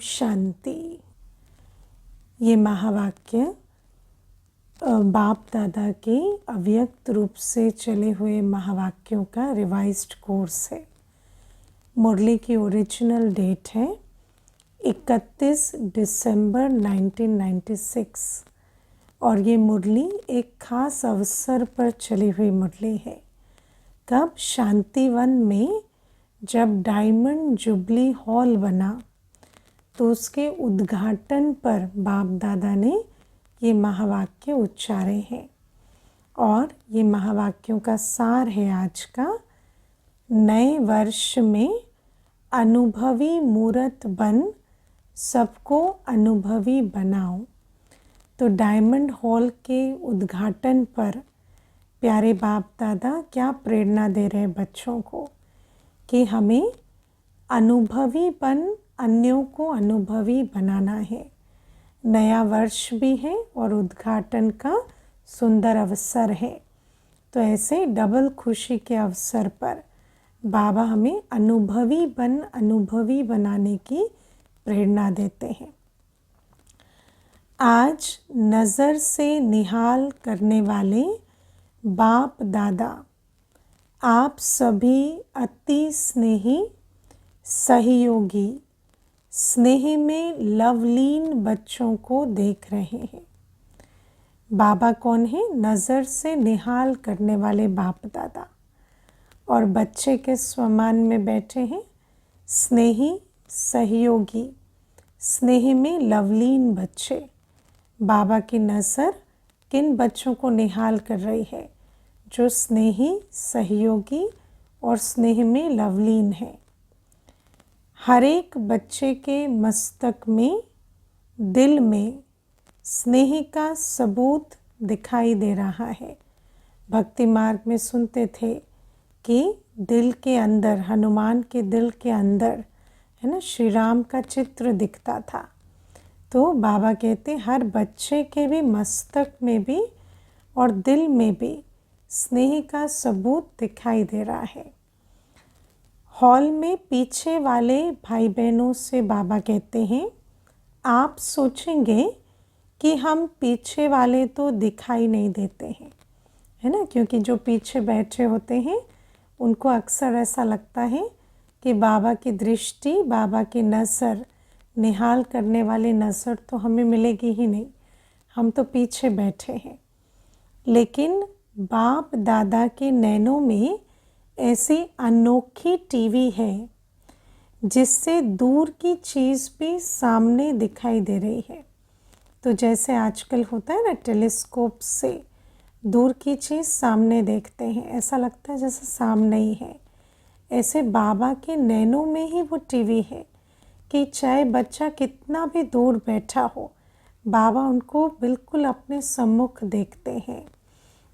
शांति। ये महावाक्य बाप दादा के अव्यक्त रूप से चले हुए महावाक्यों का रिवाइज्ड कोर्स है। मुरली की ओरिजिनल डेट है 31 दिसंबर 1996 और ये मुरली एक खास अवसर पर चली हुई मुरली है। कब? शांतिवन में जब डायमंड जुबली हॉल बना तो उसके उद्घाटन पर बाप दादा ने ये महावाक्य उच्चारे हैं और ये महावाक्यों का सार है आज का। नए वर्ष में अनुभवी मूर्त बन सबको अनुभवी बनाओ। तो डायमंड हॉल के उद्घाटन पर प्यारे बाप दादा क्या प्रेरणा दे रहे बच्चों को कि हमें अनुभवी बन अन्यों को अनुभवी बनाना है। नया वर्ष भी है और उद्घाटन का सुंदर अवसर है। तो ऐसे डबल खुशी के अवसर पर बाबा हमें अनुभवी बनाने की प्रेरणा देते हैं। आज नज़र से निहाल करने वाले बाप दादा आप सभी अति स्नेही सहयोगी स्नेह में लवलीन बच्चों को देख रहे हैं। बाबा कौन है? नज़र से निहाल करने वाले बाप दादा और बच्चे के स्वमान में बैठे हैं स्नेही सहयोगी स्नेह में लवलीन बच्चे। बाबा की नज़र किन बच्चों को निहाल कर रही है? जो स्नेही सहयोगी और स्नेह में लवलीन है। हर एक बच्चे के मस्तक में दिल में स्नेह का सबूत दिखाई दे रहा है। भक्ति मार्ग में सुनते थे कि दिल के अंदर, हनुमान के दिल के अंदर है ना, श्री राम का चित्र दिखता था। तो बाबा कहते हर बच्चे के भी मस्तक में भी और दिल में भी स्नेह का सबूत दिखाई दे रहा है। हॉल में पीछे वाले भाई बहनों से बाबा कहते हैं आप सोचेंगे कि हम पीछे वाले तो दिखाई नहीं देते हैं, है ना, क्योंकि जो पीछे बैठे होते हैं उनको अक्सर ऐसा लगता है कि बाबा की दृष्टि, बाबा की नज़र, निहाल करने वाली नज़र तो हमें मिलेगी ही नहीं, हम तो पीछे बैठे हैं। लेकिन बाप दादा के नैनों में ऐसी अनोखी टीवी है जिससे दूर की चीज़ भी सामने दिखाई दे रही है। तो जैसे आजकल होता है ना, टेलीस्कोप से दूर की चीज़ सामने देखते हैं, ऐसा लगता है जैसे सामने ही है। ऐसे बाबा के नैनों में ही वो टीवी है कि चाहे बच्चा कितना भी दूर बैठा हो, बाबा उनको बिल्कुल अपने सम्मुख देखते हैं।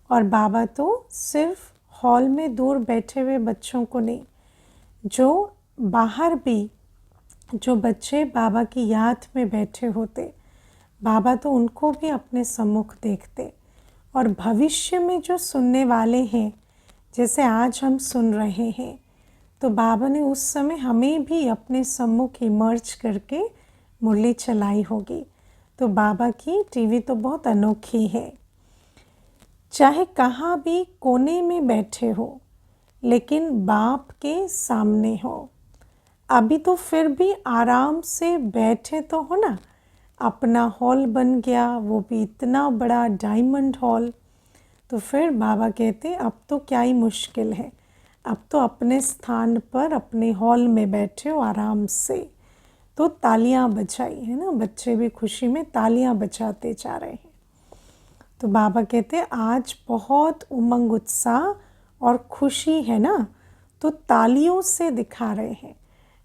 और बाबा तो सिर्फ हॉल में दूर बैठे हुए बच्चों को नहीं, जो बाहर भी जो बच्चे बाबा की याद में बैठे होते, बाबा तो उनको भी अपने सम्मुख देखते। और भविष्य में जो सुनने वाले हैं, जैसे आज हम सुन रहे हैं, तो बाबा ने उस समय हमें भी अपने सम्मुख इमर्ज करके मुरली चलाई होगी। तो बाबा की टीवी तो बहुत अनोखी है। चाहे कहाँ भी कोने में बैठे हो, लेकिन बाप के सामने हो। अभी तो फिर भी आराम से बैठे तो हो ना, अपना हॉल बन गया, वो भी इतना बड़ा डायमंड हॉल। तो फिर बाबा कहते अब तो क्या ही मुश्किल है, अब तो अपने स्थान पर अपने हॉल में बैठे हो आराम से। तो तालियां बजाई, है ना, बच्चे भी खुशी में तालियां बजाते जा रहे हैं। तो बाबा कहते आज बहुत उमंग उत्साह और खुशी है ना, तो तालियों से दिखा रहे हैं,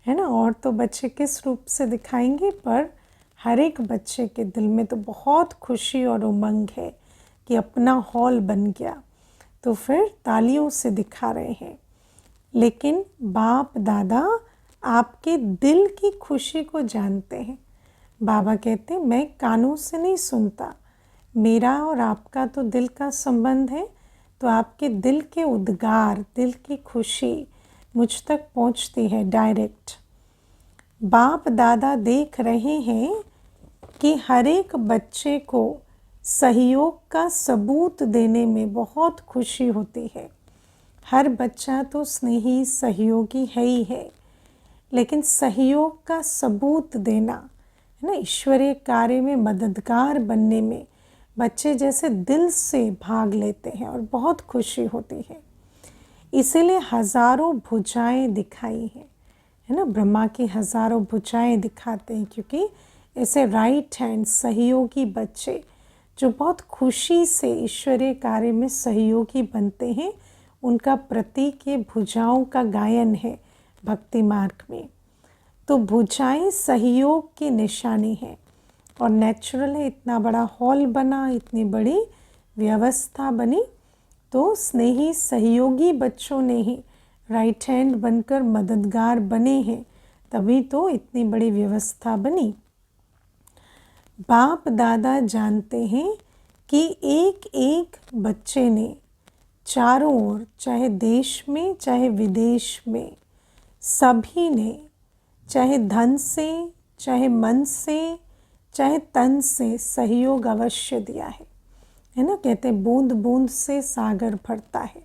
है ना। और तो बच्चे किस रूप से दिखाएंगे, पर हर एक बच्चे के दिल में तो बहुत खुशी और उमंग है कि अपना हॉल बन गया। तो फिर तालियों से दिखा रहे हैं। लेकिन बाप दादा आपके दिल की खुशी को जानते हैं। बाबा कहते मैं कानों से नहीं सुनता, मेरा और आपका तो दिल का संबंध है। तो आपके दिल के उद्गार, दिल की खुशी मुझ तक पहुंचती है डायरेक्ट। बाप दादा देख रहे हैं कि हर एक बच्चे को सहयोग का सबूत देने में बहुत खुशी होती है। हर बच्चा तो स्नेही सहयोगी है ही है, लेकिन सहयोग का सबूत देना है ना, ईश्वरीय कार्य में मददगार बनने में बच्चे जैसे दिल से भाग लेते हैं और बहुत खुशी होती है। इसीलिए हजारों भुजाएं दिखाई है ना, ब्रह्मा की हजारों भुजाएं दिखाते हैं, क्योंकि ऐसे राइट हैंड सहयोगी बच्चे जो बहुत खुशी से ईश्वरीय कार्य में सहयोगी बनते हैं, उनका प्रतीक ये भुजाओं का गायन है भक्ति मार्ग में। तो भुजाएं सहयोग की निशानी है और नेचुरल है, इतना बड़ा हॉल बना, इतनी बड़ी व्यवस्था बनी, तो स्नेही सहयोगी बच्चों ने ही राइट हैंड बनकर मददगार बने हैं, तभी तो इतनी बड़ी व्यवस्था बनी। बाप दादा जानते हैं कि एक एक बच्चे ने चारों ओर, चाहे देश में चाहे विदेश में, सभी ने चाहे धन से, चाहे मन से, चाहे तन से सहयोग अवश्य दिया है ना। कहते हैं बूंद बूंद से सागर भरता है।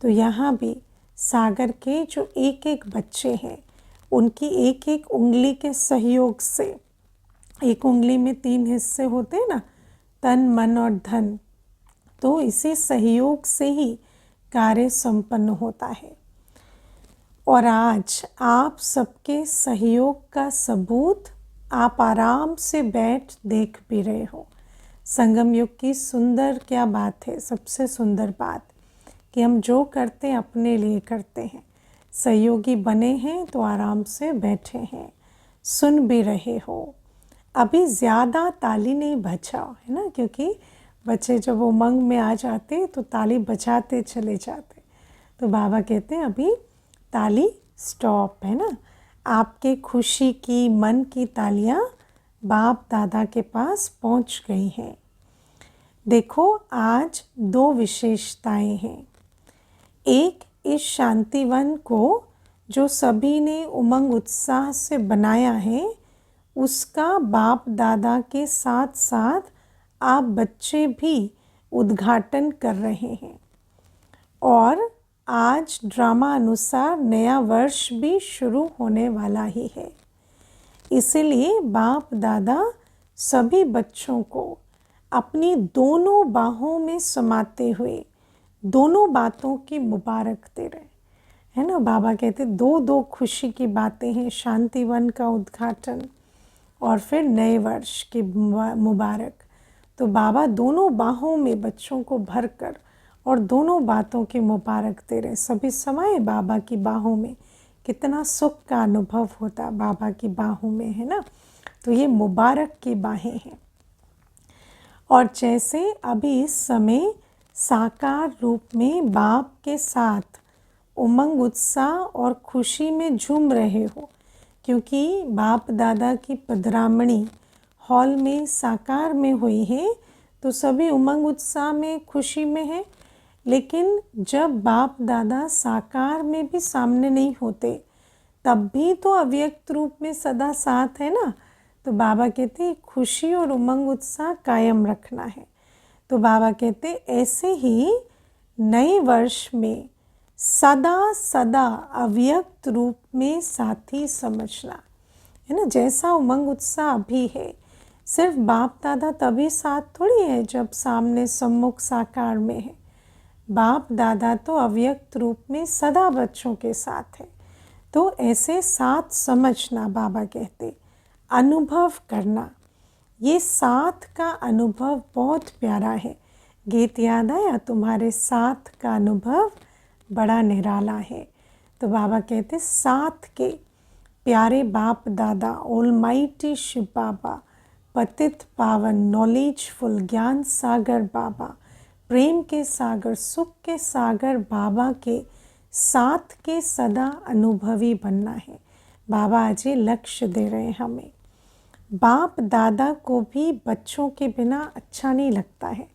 तो यहाँ भी सागर के जो एक एक बच्चे हैं, उनकी एक एक उंगली के सहयोग से, एक उंगली में 3 हिस्से होते हैं ना, तन मन और धन, तो इसी सहयोग से ही कार्य संपन्न होता है। और आज आप सबके सहयोग का सबूत आप आराम से बैठ देख भी रहे हो। संगम युग की सुंदर क्या बात है, सबसे सुंदर बात कि हम जो करते हैं अपने लिए करते हैं। सहयोगी बने हैं तो आराम से बैठे हैं, सुन भी रहे हो। अभी ज़्यादा ताली नहीं बजाओ, है ना, क्योंकि बच्चे जब उमंग में आ जाते तो ताली बजाते चले जाते। तो बाबा कहते हैं अभी ताली स्टॉप, है ना। आपके खुशी की, मन की तालियां बाप दादा के पास पहुंच गई हैं। देखो आज 2 विशेषताएं हैं। एक, इस शांतिवन को जो सभी ने उमंग उत्साह से बनाया है, उसका बाप दादा के साथ साथ आप बच्चे भी उद्घाटन कर रहे हैं। और आज ड्रामा अनुसार नया वर्ष भी शुरू होने वाला ही है। इसीलिए बाप दादा सभी बच्चों को अपनी दोनों बाहों में समाते हुए दोनों बातों की मुबारक दे रहे है ना। बाबा कहते 2 खुशी की बातें हैं, शांतिवन का उद्घाटन और फिर नए वर्ष की मुबारक। तो बाबा दोनों बाहों में बच्चों को भरकर और दोनों बातों की मुबारक दे रहे। सभी समय बाबा की बाहों में, कितना सुख का अनुभव होता बाबा की बाहों में, है ना। तो ये मुबारक की बाहें हैं। और जैसे अभी इस समय साकार रूप में बाप के साथ उमंग उत्साह और खुशी में झूम रहे हो, क्योंकि बाप दादा की पधरामणी हॉल में साकार में हुई है, तो सभी उमंग उत्साह में, खुशी में है। लेकिन जब बाप दादा साकार में भी सामने नहीं होते, तब भी तो अव्यक्त रूप में सदा साथ है ना। तो बाबा कहते खुशी और उमंग उत्साह कायम रखना है। तो बाबा कहते ऐसे ही नए वर्ष में सदा सदा अव्यक्त रूप में साथी समझना, है ना। जैसा उमंग उत्साह अभी है, सिर्फ बाप दादा तभी साथ थोड़ी है जब सामने सम्मुख साकार में है। बाप दादा तो अव्यक्त रूप में सदा बच्चों के साथ है। तो ऐसे साथ समझना, बाबा कहते अनुभव करना। ये साथ का अनुभव बहुत प्यारा है। गीत याद आया, तुम्हारे साथ का अनुभव बड़ा निराला है। तो बाबा कहते साथ के प्यारे बाप दादा, ऑलमाइटी शिव बाबा, पतित पावन नॉलेजफुल ज्ञान सागर बाबा, प्रेम के सागर, सुख के सागर बाबा के साथ के सदा अनुभवी बनना है। बाबा आज ये लक्ष्य दे रहे हैं हमें। बाप दादा को भी बच्चों के बिना अच्छा नहीं लगता है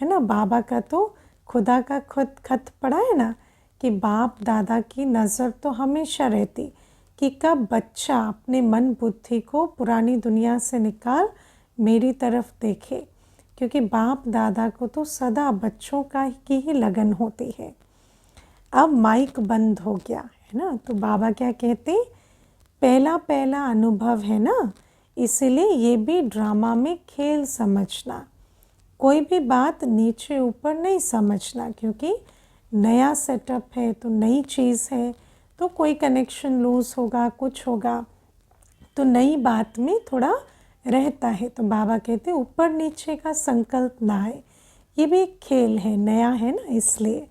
ना। बाबा का तो खुदा का खुद खत पड़ा है ना कि बाप दादा की नज़र तो हमेशा रहती कि कब बच्चा अपने मन बुद्धि को पुरानी दुनिया से निकाल मेरी तरफ देखे, क्योंकि बाप दादा को तो सदा बच्चों की ही लगन होती है। अब माइक बंद हो गया है ना, तो बाबा क्या कहते, पहला पहला अनुभव है ना, इसीलिए ये भी ड्रामा में खेल समझना, कोई भी बात नीचे ऊपर नहीं समझना, क्योंकि नया सेटअप है तो नई चीज़ है, तो कोई कनेक्शन लूज़ होगा, कुछ होगा, तो नई बात में थोड़ा रहता है। तो बाबा कहते ऊपर नीचे का संकल्प ना है, ये भी एक खेल है, नया है ना, इसलिए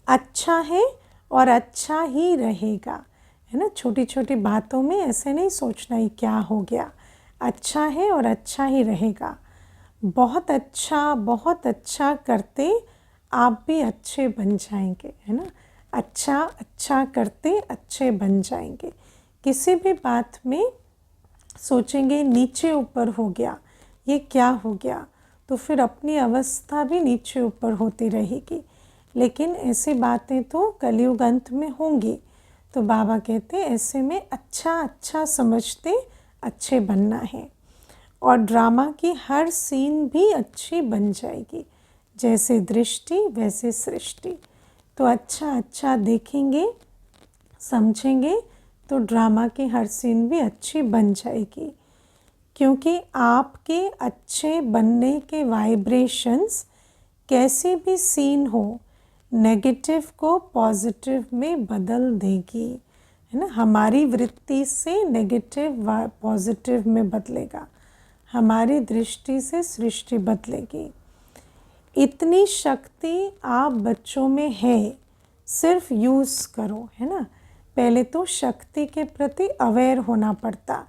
अच्छा है और अच्छा ही रहेगा, है ना। छोटी छोटी बातों में ऐसे नहीं सोचना ही क्या हो गया, अच्छा है और अच्छा ही रहेगा। बहुत अच्छा करते आप भी अच्छे बन जाएंगे, है ना। अच्छा करते अच्छे बन जाएंगे। किसी भी बात में सोचेंगे नीचे ऊपर हो गया, ये क्या हो गया, तो फिर अपनी अवस्था भी नीचे ऊपर होती रहेगी। लेकिन ऐसी बातें तो कलयुग अंत में होंगी, तो बाबा कहते ऐसे में अच्छा समझते अच्छे बनना है। और ड्रामा की हर सीन भी अच्छी बन जाएगी, जैसे दृष्टि वैसे सृष्टि। तो अच्छा देखेंगे समझेंगे तो ड्रामा की हर सीन भी अच्छी बन जाएगी, क्योंकि आपके अच्छे बनने के वाइब्रेशंस कैसी भी सीन हो नेगेटिव को पॉजिटिव में बदल देगी, है ना। हमारी वृत्ति से नेगेटिव पॉजिटिव में बदलेगा, हमारी दृष्टि से सृष्टि बदलेगी। इतनी शक्ति आप बच्चों में है, सिर्फ यूज़ करो, है ना। पहले तो शक्ति के प्रति अवेयर होना पड़ता,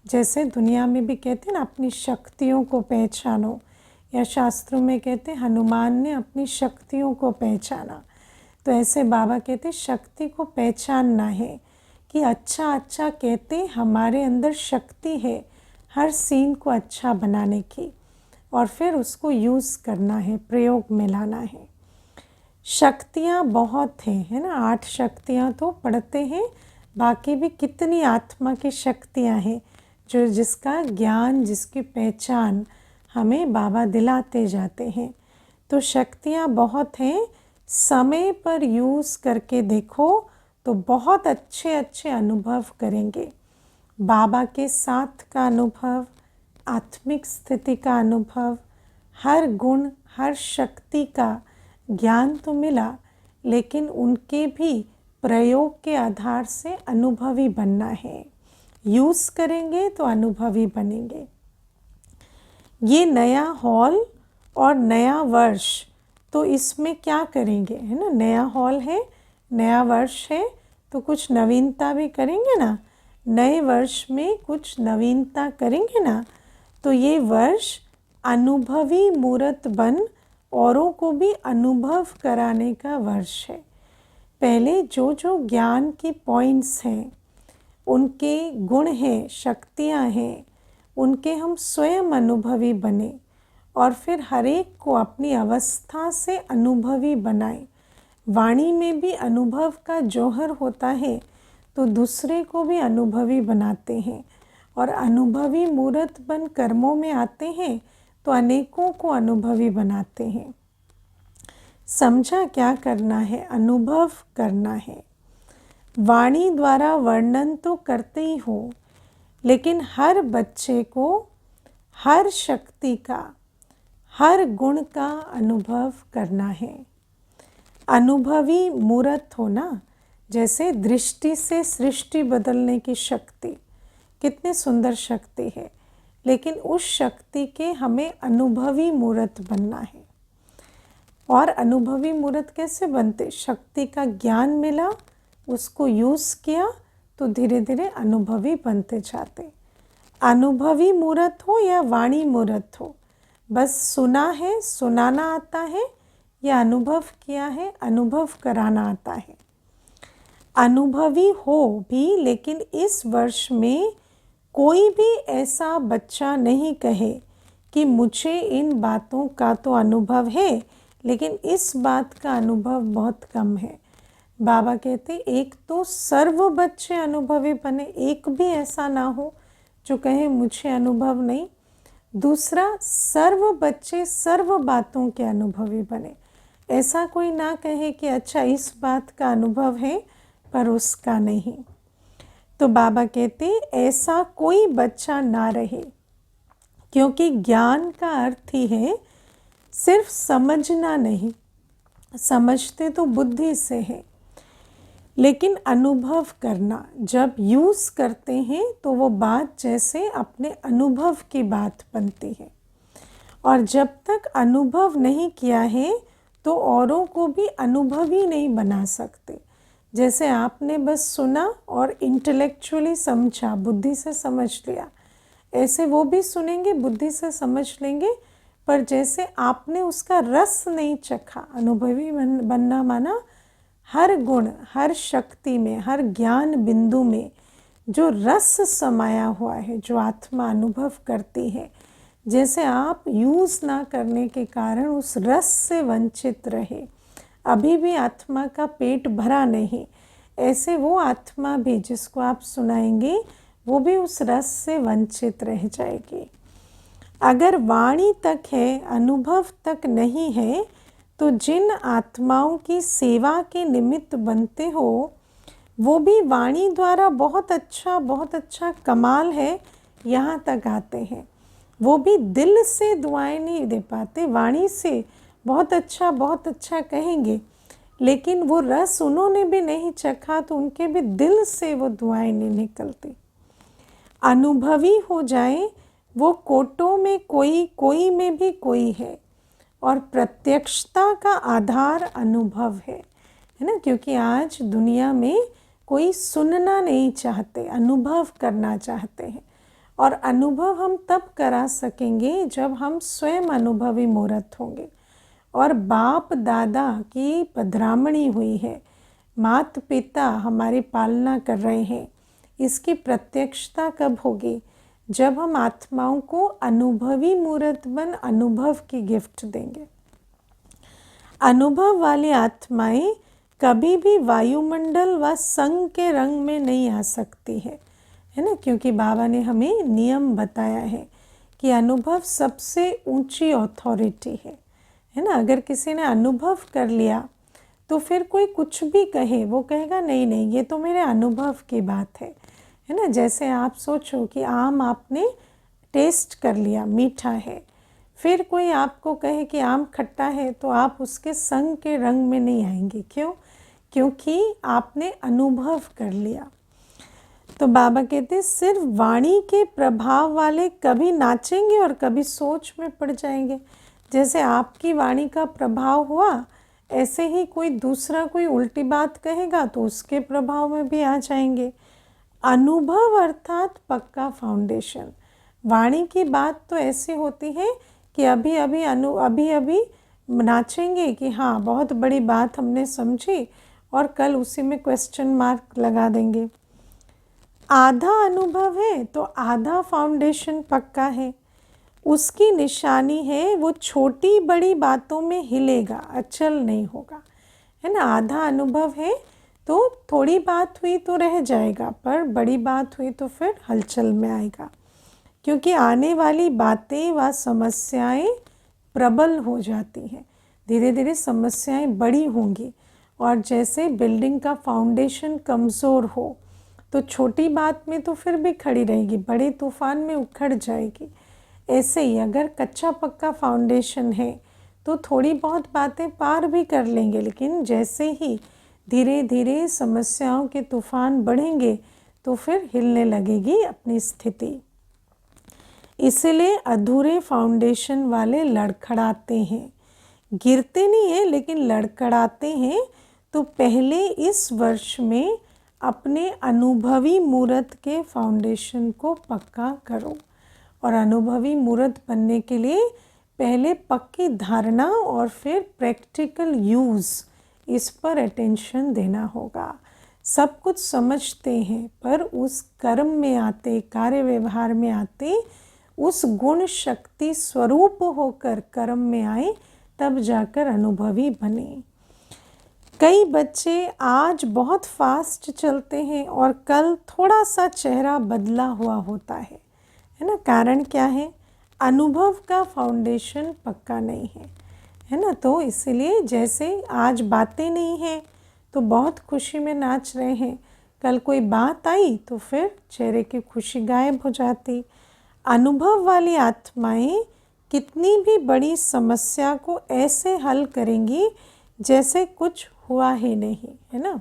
जैसे दुनिया में भी कहते हैं ना अपनी शक्तियों को पहचानो, या शास्त्रों में कहते हैं हनुमान ने अपनी शक्तियों को पहचाना। तो ऐसे बाबा कहते शक्ति को पहचानना है कि अच्छा कहते हमारे अंदर शक्ति है हर सीन को अच्छा बनाने की, और फिर उसको यूज़ करना है, प्रयोग में लाना है। शक्तियाँ बहुत हैं, है ना। 8 शक्तियाँ तो पढ़ते हैं, बाकी भी कितनी आत्मा की शक्तियाँ हैं जो जिसका ज्ञान जिसकी पहचान हमें बाबा दिलाते जाते हैं। तो शक्तियाँ बहुत हैं, समय पर यूज़ करके देखो तो बहुत अच्छे अनुभव करेंगे। बाबा के साथ का अनुभव, आत्मिक स्थिति का अनुभव, हर गुण हर शक्ति का ज्ञान तो मिला, लेकिन उनके भी प्रयोग के आधार से अनुभवी बनना है। यूज़ करेंगे तो अनुभवी बनेंगे। ये नया हॉल और नया वर्ष, तो इसमें क्या करेंगे, है ना। नया हॉल है, नया वर्ष है, तो कुछ नवीनता भी करेंगे ना। नए वर्ष में कुछ नवीनता करेंगे ना, तो ये वर्ष अनुभवी मूर्त बन औरों को भी अनुभव कराने का वर्ष है। पहले जो जो ज्ञान की पॉइंट्स हैं, उनके गुण हैं, शक्तियाँ हैं, उनके हम स्वयं अनुभवी बने, और फिर हर एक को अपनी अवस्था से अनुभवी बनाएं। वाणी में भी अनुभव का जौहर होता है, तो दूसरे को भी अनुभवी बनाते हैं, और अनुभवी मूर्त बन कर्मों में आते हैं तो अनेकों को अनुभवी बनाते हैं। समझा क्या करना है, अनुभव करना है। वाणी द्वारा वर्णन तो करते ही हो, लेकिन हर बच्चे को हर शक्ति का हर गुण का अनुभव करना है। अनुभवी मूर्त होना, जैसे दृष्टि से सृष्टि बदलने की शक्ति, कितनी सुंदर शक्ति है, लेकिन उस शक्ति के हमें अनुभवी मूर्त बनना है। और अनुभवी मूर्त कैसे बनते, शक्ति का ज्ञान मिला, उसको यूज़ किया, तो धीरे धीरे अनुभवी बनते जाते। अनुभवी मूर्त हो या वाणी मूर्त हो, बस सुना है, सुनाना आता है, या अनुभव किया है, अनुभव कराना आता है। अनुभवी हो भी, लेकिन इस वर्ष में कोई भी ऐसा बच्चा नहीं कहे कि मुझे इन बातों का तो अनुभव है, लेकिन इस बात का अनुभव बहुत कम है। बाबा कहते एक तो सर्व बच्चे अनुभवी बने, एक भी ऐसा ना हो जो कहे मुझे अनुभव नहीं। दूसरा, सर्व बच्चे सर्व बातों के अनुभवी बने, ऐसा कोई ना कहे कि अच्छा इस बात का अनुभव है पर उसका नहीं। तो बाबा कहते ऐसा कोई बच्चा ना रहे, क्योंकि ज्ञान का अर्थ ही है सिर्फ समझना नहीं, समझते तो बुद्धि से है, लेकिन अनुभव करना। जब यूज़ करते हैं तो वो बात जैसे अपने अनुभव की बात बनती है, और जब तक अनुभव नहीं किया है तो औरों को भी अनुभवी नहीं बना सकते। जैसे आपने बस सुना और इंटेलेक्चुअली समझा, बुद्धि से समझ लिया, ऐसे वो भी सुनेंगे, बुद्धि से समझ लेंगे, पर जैसे आपने उसका रस नहीं चखा। अनुभवी बनना माना हर गुण, हर शक्ति में, हर ज्ञान बिंदु में जो रस समाया हुआ है, जो आत्मा अनुभव करती है, जैसे आप यूज़ ना करने के कारण उस रस से वंचित रहे, अभी भी आत्मा का पेट भरा नहीं, ऐसे वो आत्मा भी जिसको आप सुनाएंगे वो भी उस रस से वंचित रह जाएगी। अगर वाणी तक है, अनुभव तक नहीं है, तो जिन आत्माओं की सेवा के निमित्त बनते हो वो भी वाणी द्वारा बहुत अच्छा कमाल है यहाँ तक आते हैं। वो भी दिल से दुआएं नहीं दे पाते, वाणी से बहुत अच्छा कहेंगे, लेकिन वो रस उन्होंने भी नहीं चखा तो उनके भी दिल से वो दुआएं नहीं निकलती। अनुभवी हो जाए वो कोटों में कोई, कोई में भी कोई है, और प्रत्यक्षता का आधार अनुभव है ना। क्योंकि आज दुनिया में कोई सुनना नहीं चाहते, अनुभव करना चाहते हैं, और अनुभव हम तब करा सकेंगे जब हम स्वयं अनुभवी मूर्त होंगे। और बाप दादा की पधरामणी हुई है, मात पिता हमारी पालना कर रहे हैं, इसकी प्रत्यक्षता कब होगी? जब हम आत्माओं को अनुभवी मूर्त बन अनुभव की गिफ्ट देंगे। अनुभव वाली आत्माएं कभी भी वायुमंडल व संग के रंग में नहीं आ सकती है ना, क्योंकि बाबा ने हमें नियम बताया है कि अनुभव सबसे ऊंची अथॉरिटी है ना। अगर किसी ने अनुभव कर लिया तो फिर कोई कुछ भी कहे, वो कहेगा नहीं नहीं ये तो मेरे अनुभव की बात है ना। जैसे आप सोचो कि आम आपने टेस्ट कर लिया, मीठा है, फिर कोई आपको कहे कि आम खट्टा है तो आप उसके संग के रंग में नहीं आएंगे। क्यों? क्योंकि आपने अनुभव कर लिया। तो बाबा कहते सिर्फ वाणी के प्रभाव वाले कभी नाचेंगे और कभी सोच में पड़ जाएंगे। जैसे आपकी वाणी का प्रभाव हुआ, ऐसे ही कोई दूसरा कोई उल्टी बात कहेगा तो उसके प्रभाव में भी आ जाएंगे। अनुभव अर्थात पक्का फाउंडेशन। वाणी की बात तो ऐसी होती है कि अभी अभी नाचेंगे कि हाँ बहुत बड़ी बात हमने समझी, और कल उसी में क्वेश्चन मार्क लगा देंगे। आधा अनुभव है तो आधा फाउंडेशन पक्का है। उसकी निशानी है वो छोटी बड़ी बातों में हिलेगा, अचल नहीं होगा, है ना। आधा अनुभव है तो थोड़ी बात हुई तो रह जाएगा, पर बड़ी बात हुई तो फिर हलचल में आएगा, क्योंकि आने वाली बातें व समस्याएं प्रबल हो जाती हैं। धीरे धीरे समस्याएं बड़ी होंगी, और जैसे बिल्डिंग का फाउंडेशन कमज़ोर हो तो छोटी बात में तो फिर भी खड़ी रहेगी, बड़े तूफान में उखड़ जाएगी। ऐसे ही अगर कच्चा पक्का फाउंडेशन है तो थोड़ी बहुत बातें पार भी कर लेंगे, लेकिन जैसे ही धीरे धीरे समस्याओं के तूफान बढ़ेंगे तो फिर हिलने लगेगी अपनी स्थिति। इसलिए अधूरे फाउंडेशन वाले लड़खड़ाते हैं, गिरते नहीं हैं लेकिन लड़खड़ाते हैं। तो पहले इस वर्ष में अपने अनुभवी मूर्त के फाउंडेशन को पक्का करो, और अनुभवी मूर्त बनने के लिए पहले पक्की धारणा और फिर प्रैक्टिकल यूज़, इस पर अटेंशन देना होगा। सब कुछ समझते हैं पर उस कर्म में आते, कार्य व्यवहार में आते, उस गुण शक्ति स्वरूप होकर कर्म में आए, तब जाकर अनुभवी बने। कई बच्चे आज बहुत फास्ट चलते हैं और कल थोड़ा सा चेहरा बदला हुआ होता है ना। कारण क्या है? अनुभव का फाउंडेशन पक्का नहीं है ना। तो इसीलिए जैसे आज बातें नहीं हैं तो बहुत खुशी में नाच रहे हैं, कल कोई बात आई तो फिर चेहरे की खुशी गायब हो जाती। अनुभव वाली आत्माएं कितनी भी बड़ी समस्या को ऐसे हल करेंगी जैसे कुछ हुआ ही नहीं, है ना।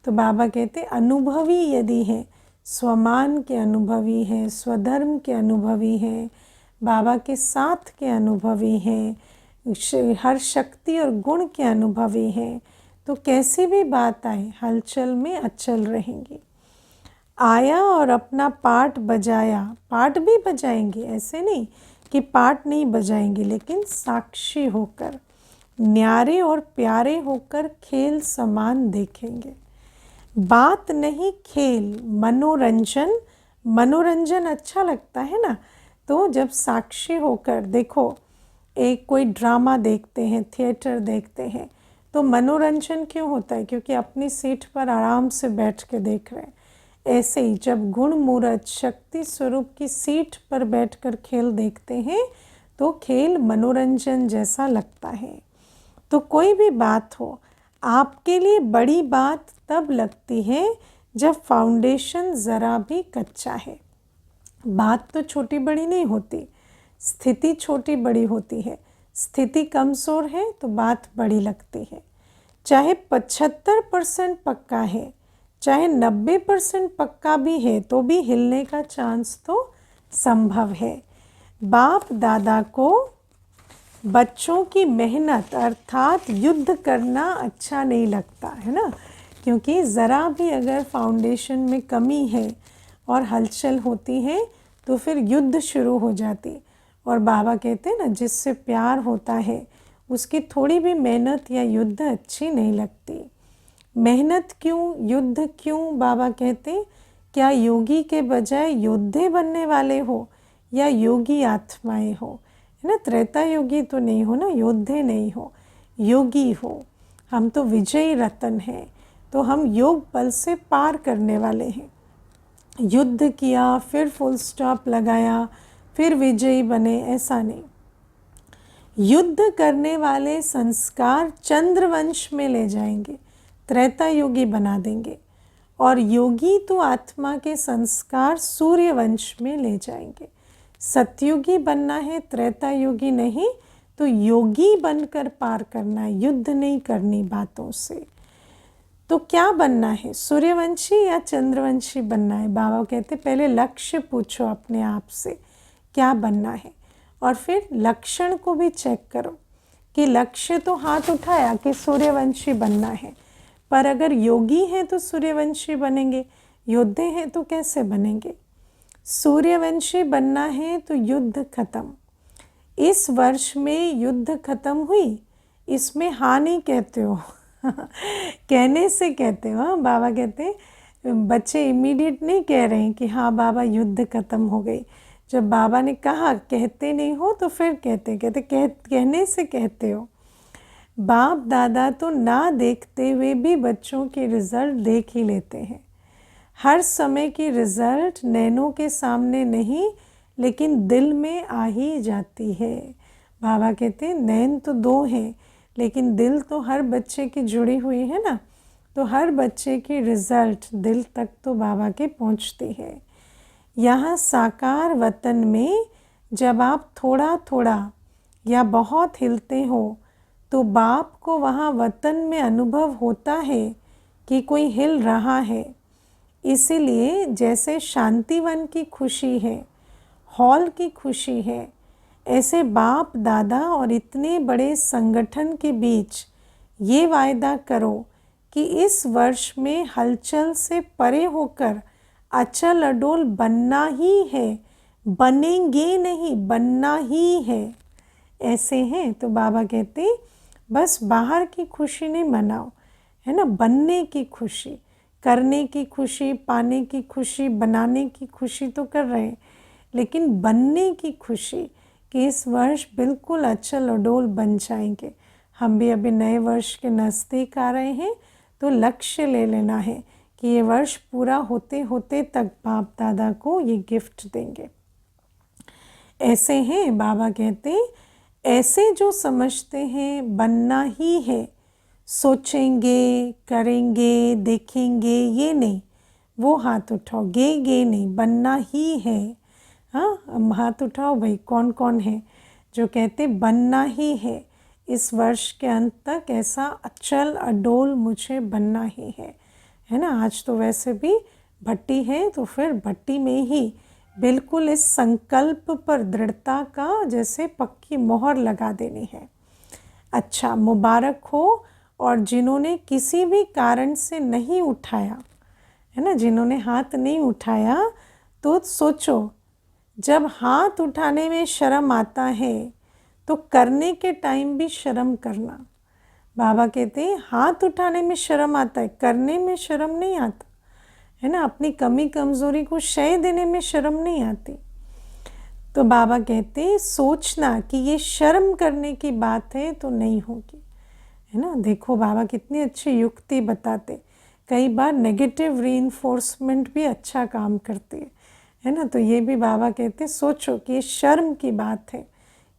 तो बाबा कहते अनुभवी यदि हैं, स्वमान के अनुभवी हैं, स्वधर्म के अनुभवी हैं, बाबा के साथ के अनुभवी हैं, हर शक्ति और गुण के अनुभवी हैं, तो कैसी भी बात आए हलचल में अचल रहेंगी। आया और अपना पाठ बजाया, पाठ भी बजाएंगे, ऐसे नहीं कि पाठ नहीं बजाएंगे, लेकिन साक्षी होकर, न्यारे और प्यारे होकर खेल समान देखेंगे। बात नहीं खेल, मनोरंजन। मनोरंजन अच्छा लगता है ना। तो जब साक्षी होकर देखो, एक कोई ड्रामा देखते हैं, थिएटर देखते हैं, तो मनोरंजन क्यों होता है? क्योंकि अपनी सीट पर आराम से बैठ के देख रहे हैं। ऐसे ही जब गुण मूर्त शक्ति स्वरूप की सीट पर बैठकर खेल देखते हैं तो खेल मनोरंजन जैसा लगता है। तो कोई भी बात हो, आपके लिए बड़ी बात तब लगती है जब फाउंडेशन ज़रा भी कच्चा है। बात तो छोटी बड़ी नहीं होती, स्थिति छोटी बड़ी होती है। स्थिति कमज़ोर है तो बात बड़ी लगती है। चाहे 75% पक्का है, चाहे 90% पक्का भी है, तो भी हिलने का चांस तो संभव है। बाप दादा को बच्चों की मेहनत अर्थात युद्ध करना अच्छा नहीं लगता, है ना। क्योंकि ज़रा भी अगर फाउंडेशन में कमी है और हलचल होती है तो फिर युद्ध शुरू हो जाती। और बाबा कहते हैं ना, जिससे प्यार होता है उसकी थोड़ी भी मेहनत या युद्ध अच्छी नहीं लगती। मेहनत क्यों, युद्ध क्यों? बाबा कहते क्या योगी के बजाय योद्धे बनने वाले हो या योगी आत्माएं हो, है ना। त्रेता योगी तो नहीं हो ना, योद्धे नहीं हो, योगी हो। हम तो विजयी रतन हैं, तो हम योग बल से पार करने वाले हैं। युद्ध किया, फिर फुल स्टॉप लगाया, फिर विजयी बने, ऐसा नहीं। युद्ध करने वाले संस्कार चंद्रवंश में ले जाएंगे, त्रेता योगी बना देंगे। और योगी तो आत्मा के संस्कार सूर्यवंश में ले जाएंगे। सतयुगी बनना है, त्रेता योगी नहीं। तो योगी बनकर पार करना है, युद्ध नहीं करनी बातों से। तो क्या बनना है, सूर्यवंशी या चंद्रवंशी बनना है? बाबा कहते पहले लक्ष्य पूछो अपने आप से क्या बनना है, और फिर लक्षण को भी चेक करो कि लक्ष्य तो हाथ उठाया कि सूर्यवंशी बनना है, पर अगर योगी हैं तो सूर्यवंशी बनेंगे, योद्धे हैं तो कैसे बनेंगे? सूर्यवंशी बनना है तो युद्ध खत्म। इस वर्ष में युद्ध खत्म हुई, इसमें हाँ नहीं कहते हो कहने से कहते हो। हाँ, बाबा कहते बच्चे इमीडिएट नहीं कह रहे हैं कि हाँ बाबा युद्ध खत्म हो गई। जब बाबा ने कहा कहते नहीं हो तो फिर कहने से कहते हो। बाप दादा तो ना देखते हुए भी बच्चों के रिज़ल्ट देख ही लेते हैं। हर समय की रिज़ल्ट नैनों के सामने नहीं, लेकिन दिल में आ ही जाती है। बाबा कहते हैं नैन तो दो हैं, लेकिन दिल तो हर बच्चे की जुड़ी हुई है ना। तो हर बच्चे की रिज़ल्ट दिल तक तो बाबा के पहुंचती है। यहाँ साकार वतन में जब आप थोड़ा थोड़ा या बहुत हिलते हो तो बाप को वहाँ वतन में अनुभव होता है कि कोई हिल रहा है। इसीलिए जैसे शांतिवन की खुशी है, हॉल की खुशी है, ऐसे बाप दादा और इतने बड़े संगठन के बीच ये वायदा करो कि इस वर्ष में हलचल से परे होकर अचल अडोल बनना ही है, बनेंगे नहीं, बनना ही है। ऐसे हैं तो बाबा कहते बस बाहर की खुशी नहीं मनाओ, है ना, बनने की खुशी, करने की खुशी, पाने की खुशी, बनाने की खुशी तो कर रहे हैं, लेकिन बनने की खुशी कि इस वर्ष बिल्कुल अचल अडोल बन जाएंगे, हम भी अभी नए वर्ष के नज़दीक आ रहे हैं, तो लक्ष्य ले लेना है कि ये वर्ष पूरा होते होते तक बाप दादा को ये गिफ्ट देंगे। ऐसे हैं, बाबा कहते ऐसे जो समझते हैं बनना ही है, सोचेंगे, करेंगे, देखेंगे, ये नहीं, वो हाथ उठाओ, गे नहीं, बनना ही है। हाँ, हाथ उठाओ भाई, कौन कौन है जो कहते बनना ही है, इस वर्ष के अंत तक ऐसा अचल अडोल मुझे बनना ही है ना। आज तो वैसे भी भट्टी है, तो फिर भट्टी में ही बिल्कुल इस संकल्प पर दृढ़ता का जैसे पक्की मोहर लगा देनी है। अच्छा, मुबारक हो। और जिन्होंने किसी भी कारण से नहीं उठाया है ना, जिन्होंने हाथ नहीं उठाया, तो सोचो, जब हाथ उठाने में शर्म आता है तो करने के टाइम भी शर्म करना। बाबा कहते हैं हाथ उठाने में शर्म आता है, करने में शर्म नहीं आता है ना। अपनी कमी कमज़ोरी को शय देने में शर्म नहीं आती। तो बाबा कहते सोचना कि ये शर्म करने की बात है तो नहीं होगी, है ना। देखो बाबा कितनी अच्छी युक्ति बताते, कई बार नेगेटिव रीइंफोर्समेंट भी अच्छा काम करती है ना। तो ये भी बाबा कहते सोचो कि ये शर्म की बात है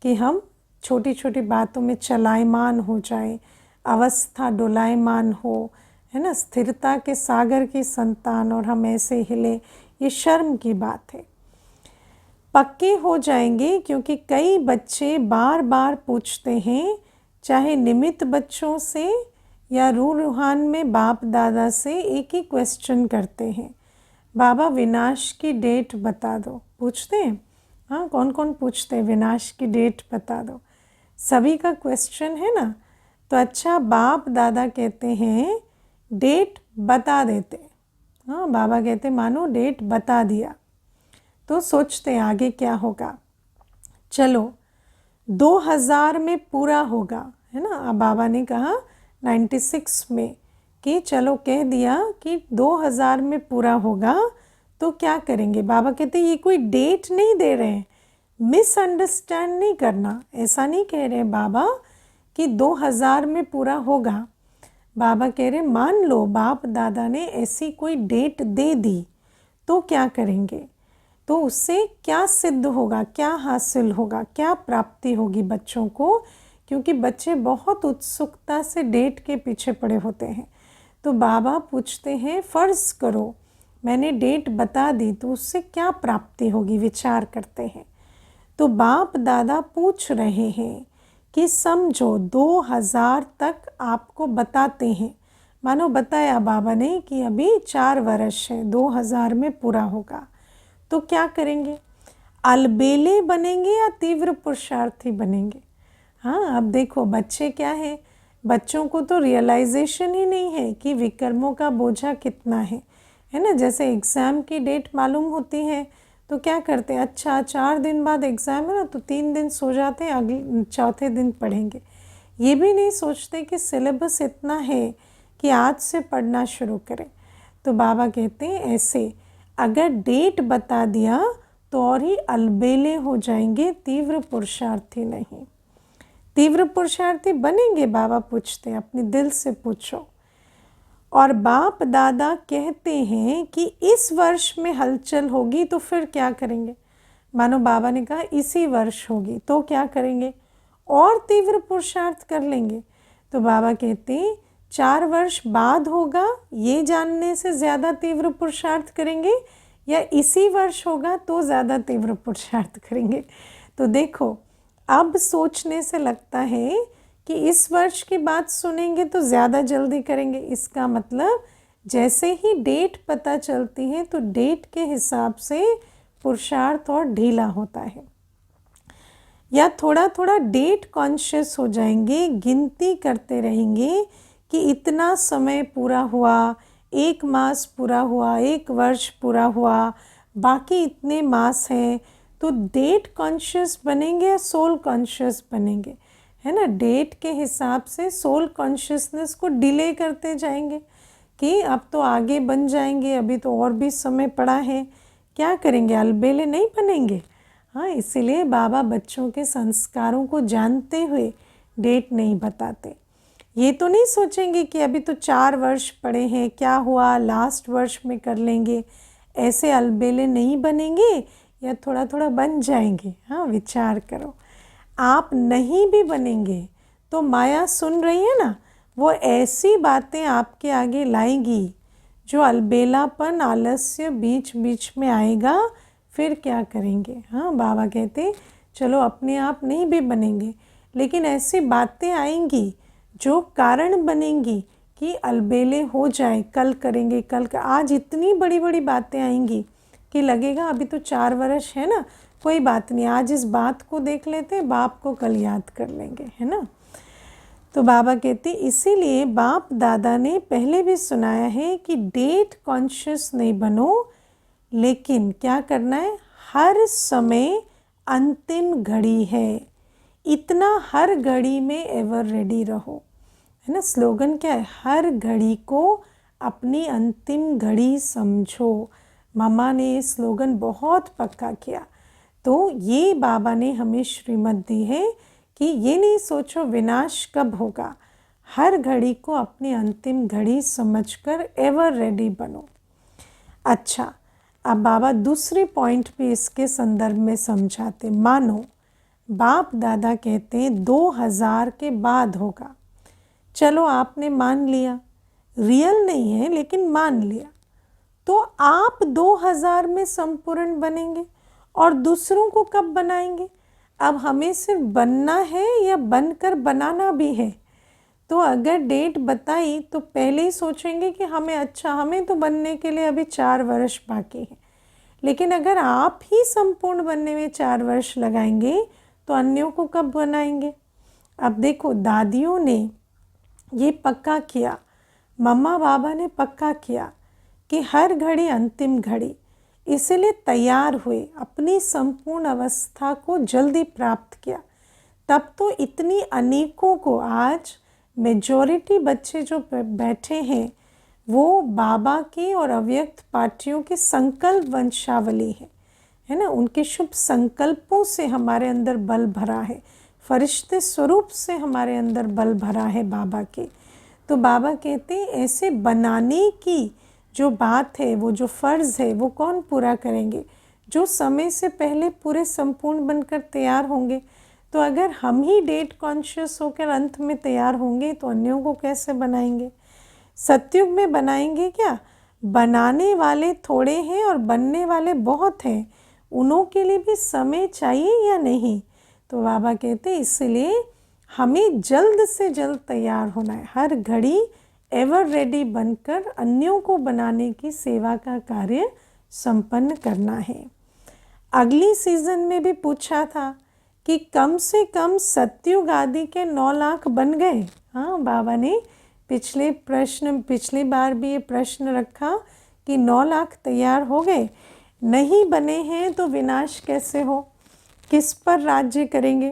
कि हम छोटी छोटी बातों में चलायमान हो जाए, अवस्था डोलायमान हो, है ना, स्थिरता के सागर की संतान और हम ऐसे हिले, ये शर्म की बात है। पक्के हो जाएंगे क्योंकि कई बच्चे बार बार पूछते हैं, चाहे निमित्त बच्चों से या रूहान में बाप दादा से एक ही क्वेश्चन करते हैं, बाबा विनाश की डेट बता दो। पूछते हैं, हाँ, कौन कौन पूछते हैं विनाश की डेट बता दो, सभी का क्वेश्चन है ना। तो अच्छा, बाप दादा कहते हैं डेट बता देते। हाँ, बाबा कहते मानो डेट बता दिया, तो सोचते हैं आगे क्या होगा। चलो 2000 में पूरा होगा, है ना। अब बाबा ने कहा 96 में कि चलो कह दिया कि 2000 में पूरा होगा, तो क्या करेंगे। बाबा कहते ये कोई डेट नहीं दे रहे हैं, मिसअंडरस्टैंड नहीं करना, ऐसा नहीं कह रहे बाबा कि 2000 में पूरा होगा। बाबा कह रहे मान लो बाप दादा ने ऐसी कोई डेट दे दी, तो क्या करेंगे, तो उससे क्या सिद्ध होगा, क्या हासिल होगा, क्या प्राप्ति होगी बच्चों को। क्योंकि बच्चे बहुत उत्सुकता से डेट के पीछे पड़े होते हैं। तो बाबा पूछते हैं फ़र्ज़ करो मैंने डेट बता दी, तो उससे क्या प्राप्ति होगी, विचार करते हैं। तो बाप दादा पूछ रहे हैं कि समझो 2000 तक आपको बताते हैं, मानो बताया बाबा ने कि अभी 4 वर्ष है, 2000 में पूरा होगा, तो क्या करेंगे, अलबेले बनेंगे या तीव्र पुरुषार्थी बनेंगे। हाँ, अब देखो बच्चे क्या है, बच्चों को तो रियलाइजेशन ही नहीं है कि विकर्मों का बोझा कितना है ना। जैसे एग्ज़ाम की डेट मालूम होती है तो क्या करते हैं, अच्छा 4 दिन बाद एग्ज़ाम है ना, तो 3 दिन सो जाते हैं, अगले चौथे दिन पढ़ेंगे। ये भी नहीं सोचते कि सिलेबस इतना है कि आज से पढ़ना शुरू करें। तो बाबा कहते हैं ऐसे अगर डेट बता दिया तो और ही अलबेले हो जाएंगे, तीव्र पुरुषार्थी नहीं। तीव्र पुरुषार्थी बनेंगे, बाबा पूछते हैं, अपने दिल से पूछो। और बाप दादा कहते हैं कि इस वर्ष में हलचल होगी, तो फिर क्या करेंगे। मानो बाबा ने कहा इसी वर्ष होगी, तो क्या करेंगे, और तीव्र पुरुषार्थ कर लेंगे। तो बाबा कहते हैं 4 वर्ष बाद होगा, ये जानने से ज़्यादा तीव्र पुरुषार्थ करेंगे, या इसी वर्ष होगा तो ज़्यादा तीव्र पुरुषार्थ करेंगे। तो देखो अब सोचने से लगता है कि इस वर्ष की बात सुनेंगे तो ज़्यादा जल्दी करेंगे। इसका मतलब जैसे ही डेट पता चलती है तो डेट के हिसाब से पुरुषार्थ और ढीला होता है, या थोड़ा थोड़ा डेट कॉन्शियस हो जाएंगे, गिनती करते रहेंगे कि इतना समय पूरा हुआ, 1 मास पूरा हुआ, 1 वर्ष पूरा हुआ, बाकी इतने मास हैं। तो डेट कॉन्शियस बनेंगे या सोल कॉन्शियस बनेंगे, है ना। डेट के हिसाब से सोल कॉन्शियसनेस को डिले करते जाएंगे कि अब तो आगे बन जाएंगे, अभी तो और भी समय पड़ा है, क्या करेंगे, अलबेले नहीं बनेंगे। हाँ, इसीलिए बाबा बच्चों के संस्कारों को जानते हुए डेट नहीं बताते। ये तो नहीं सोचेंगे कि अभी तो 4 वर्ष पड़े हैं, क्या हुआ लास्ट वर्ष में कर लेंगे, ऐसे अलबेले नहीं बनेंगे या थोड़ा थोड़ा बन जाएंगे। हाँ, विचार करो, आप नहीं भी बनेंगे तो माया सुन रही है ना, वो ऐसी बातें आपके आगे लाएगी जो अलबेलापन, आलस्य बीच बीच में आएगा, फिर क्या करेंगे। हाँ, बाबा कहते चलो अपने आप नहीं भी बनेंगे, लेकिन ऐसी बातें आएंगी जो कारण बनेंगी कि अलबेले हो जाए, कल करेंगे, आज इतनी बड़ी बड़ी बातें आएंगी कि लगेगा अभी तो 4 वर्ष है ना, कोई बात नहीं, आज इस बात को देख लेते, बाप को कल याद कर लेंगे, है ना। तो बाबा कहते इसीलिए बाप दादा ने पहले भी सुनाया है कि डेट कॉन्शियस नहीं बनो, लेकिन क्या करना है, हर समय अंतिम घड़ी है, इतना हर घड़ी में एवर रेडी रहो, है ना। स्लोगन क्या है, हर घड़ी को अपनी अंतिम घड़ी समझो। मामा ने ये स्लोगन बहुत पक्का किया। तो ये बाबा ने हमें श्रीमत दी है कि ये नहीं सोचो विनाश कब होगा, हर घड़ी को अपनी अंतिम घड़ी समझकर एवर रेडी बनो। अच्छा, अब बाबा दूसरे पॉइंट भी इसके संदर्भ में समझाते। मानो बाप दादा कहते हैं 2000 के बाद होगा, चलो आपने मान लिया, रियल नहीं है लेकिन मान लिया, तो आप 2000 में संपूर्ण बनेंगे और दूसरों को कब बनाएंगे। अब हमें सिर्फ बनना है या बनकर बनाना भी है। तो अगर डेट बताई तो पहले ही सोचेंगे कि हमें तो बनने के लिए अभी 4 वर्ष बाकी है, लेकिन अगर आप ही संपूर्ण बनने में 4 वर्ष लगाएंगे तो अन्यों को कब बनाएंगे। अब देखो, दादियों ने ये पक्का किया, मम्मा बाबा ने पक्का किया कि हर घड़ी अंतिम घड़ी, इसलिए तैयार हुए, अपनी संपूर्ण अवस्था को जल्दी प्राप्त किया। तब तो इतनी अनेकों को, आज मेजॉरिटी बच्चे जो बैठे हैं वो बाबा की और अव्यक्त पार्टियों की संकल्प वंशावली है ना। उनके शुभ संकल्पों से हमारे अंदर बल भरा है, फरिश्ते स्वरूप से हमारे अंदर बल भरा है बाबा के। तो बाबा कहते हैं ऐसे बनाने की जो बात है, वो जो फ़र्ज़ है, वो कौन पूरा करेंगे, जो समय से पहले पूरे संपूर्ण बनकर तैयार होंगे। तो अगर हम ही डेट कॉन्शियस होकर अंत में तैयार होंगे तो अन्यों को कैसे बनाएंगे। सतयुग में बनाएंगे क्या, बनाने वाले थोड़े हैं और बनने वाले बहुत हैं, उन्हों के लिए भी समय चाहिए या नहीं। तो बाबा कहते इसलिए हमें जल्द से जल्द तैयार होना है, हर घड़ी एवर रेडी बनकर अन्यों को बनाने की सेवा का कार्य संपन्न करना है। अगली सीजन में भी पूछा था कि कम से कम सतयुग आदि के 9 लाख बन गए। हाँ, बाबा ने पिछली बार भी ये प्रश्न रखा कि 9 लाख तैयार हो गए, नहीं बने हैं तो विनाश कैसे हो, किस पर राज्य करेंगे।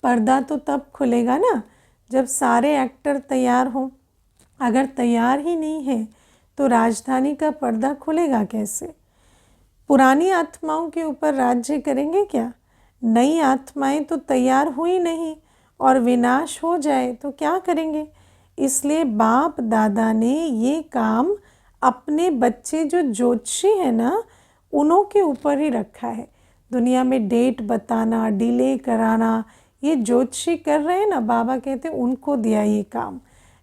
पर्दा तो तब खुलेगा ना जब सारे एक्टर तैयार हों, अगर तैयार ही नहीं है तो राजधानी का पर्दा खुलेगा कैसे। पुरानी आत्माओं के ऊपर राज्य करेंगे क्या, नई आत्माएं तो तैयार हुई नहीं और विनाश हो जाए तो क्या करेंगे। इसलिए बाप दादा ने ये काम अपने बच्चे जो ज्योतिषी है ना, उन्हों के ऊपर ही रखा है। दुनिया में डेट बताना, डिले कराना, ये ज्योतिषी कर रहे हैं ना, बाबा कहते उनको दिया ये काम।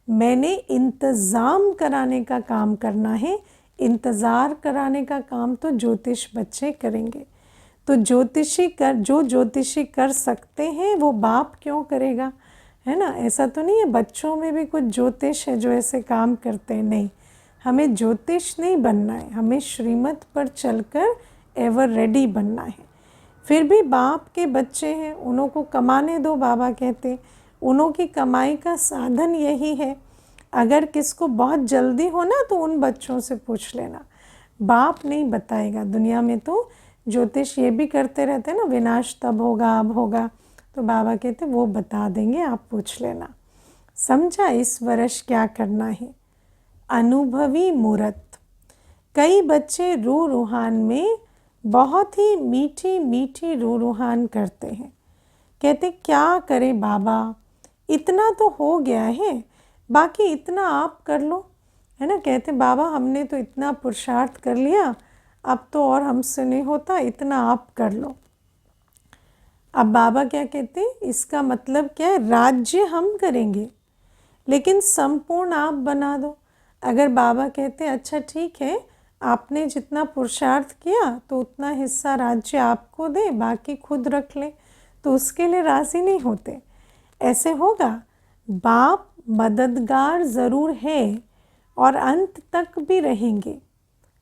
मैंने इंतज़ाम कराने का काम करना है, इंतज़ार कराने का काम तो ज्योतिष बच्चे करेंगे। तो जो ज्योतिषी कर सकते हैं वो बाप क्यों करेगा, है ना। ऐसा तो नहीं है बच्चों में भी कुछ ज्योतिष है जो ऐसे काम करते हैं, नहीं। हमें ज्योतिष नहीं बनना है, हमें श्रीमत पर चलकर एवर रेडी बनना है। फिर भी बाप के बच्चे हैं, उन्हों को कमाने दो, बाबा कहते उन्हों की कमाई का साधन यही है। अगर किसको बहुत जल्दी हो ना तो उन बच्चों से पूछ लेना, बाप नहीं बताएगा। दुनिया में तो ज्योतिष ये भी करते रहते हैं ना, विनाश तब होगा, अब होगा, तो बाबा कहते वो बता देंगे, आप पूछ लेना। समझा इस वर्ष क्या करना है। अनुभवी मूर्त, कई बच्चे रूह रूहान में बहुत ही मीठी मीठी रूह रूहान करते हैं। कहते क्या करें बाबा, इतना तो हो गया है, बाकी इतना आप कर लो, है ना। कहते बाबा हमने तो इतना पुरुषार्थ कर लिया, अब तो और हमसे नहीं होता, इतना आप कर लो। अब बाबा क्या कहते, इसका मतलब क्या है, राज्य हम करेंगे लेकिन संपूर्ण आप बना दो। अगर बाबा कहते अच्छा ठीक है, आपने जितना पुरुषार्थ किया तो उतना हिस्सा राज्य आपको दे, बाकी खुद रख ले, तो उसके लिए राज़ी नहीं होते। ऐसे होगा? बाप मददगार ज़रूर है और अंत तक भी रहेंगे,